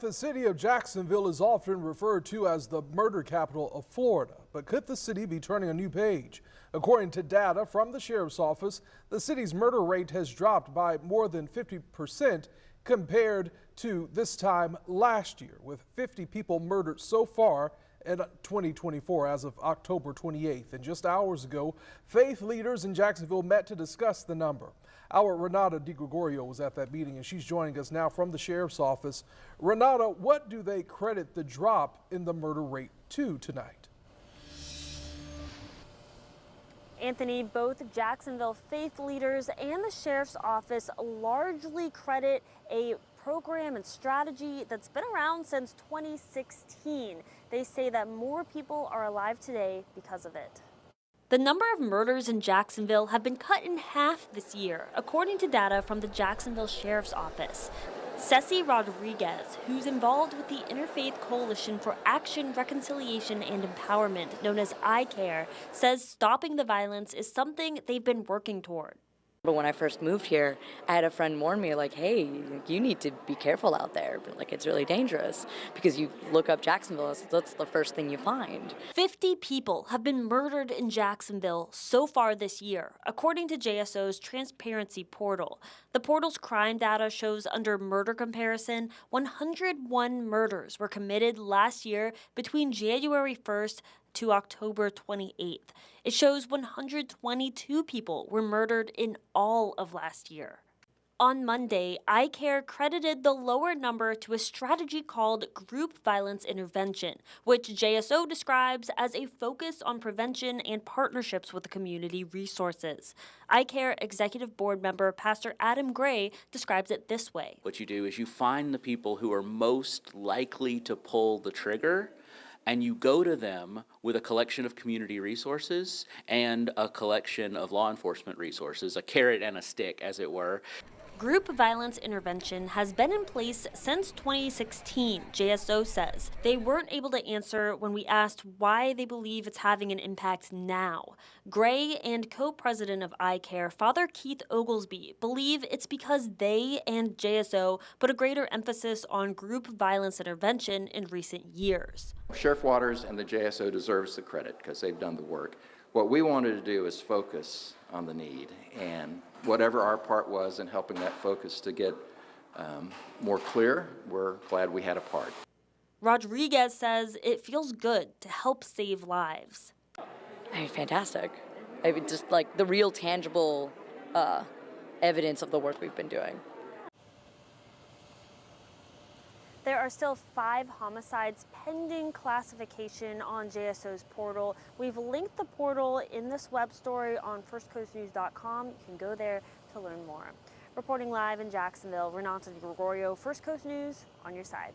The city of Jacksonville is often referred to as the murder capital of Florida, but could the city be turning a new page? According to data from the sheriff's office, the city's murder rate has dropped by more than 50% compared to this time last year, with 50 people murdered so far in 2024 as of October 28th. And just hours ago, faith leaders in Jacksonville met to discuss the number. Our Renata DiGregorio was at that meeting, and she's joining us now from the sheriff's office. Renata, what do they credit the drop in the murder rate to tonight? Anthony, both Jacksonville faith leaders and the sheriff's office largely credit a program and strategy that's been around since 2016. They say that more people are alive today because of it. The number of murders in Jacksonville have been cut in half this year, according to data from the Jacksonville Sheriff's Office. Ceci Rodriguez, who's involved with the Interfaith Coalition for Action, Reconciliation, and Empowerment, known as ICARE, says stopping the violence is something they've been working toward. But when I first moved here, I had a friend warn me, like, hey, you need to be careful out there. But, like, it's really dangerous because you look up Jacksonville, that's the first thing you find. 50 people have been murdered in Jacksonville so far this year, according to JSO's transparency portal. The portal's crime data shows under murder comparison, 101 murders were committed last year between January 1st to October 28th. It shows 122 people were murdered in all of last year. On Monday, ICARE credited the lower number to a strategy called Group Violence Intervention, which JSO describes as a focus on prevention and partnerships with community resources. ICARE Executive Board member Pastor Adam Gray describes it this way. What you do is you find the people who are most likely to pull the trigger, and you go to them with a collection of community resources and a collection of law enforcement resources, a carrot and a stick, as it were. Group violence intervention has been in place since 2016, JSO says. They weren't able to answer when we asked why they believe it's having an impact now. Gray and co-president of ICARE, Father Keith Oglesby, believe it's because they and JSO put a greater emphasis on group violence intervention in recent years. Sheriff Waters and the JSO deserves the credit because they've done the work. What we wanted to do is focus on the need, and whatever our part was in helping that focus to get more clear, we're glad we had a part. Rodriguez says it feels good to help save lives. I mean, fantastic. I mean, just like the real tangible evidence of the work we've been doing. There are still 5 homicides pending classification on JSO's portal. We've linked the portal in this web story on firstcoastnews.com. You can go there to learn more. Reporting live in Jacksonville, Renata DiGregorio, First Coast News, on your side.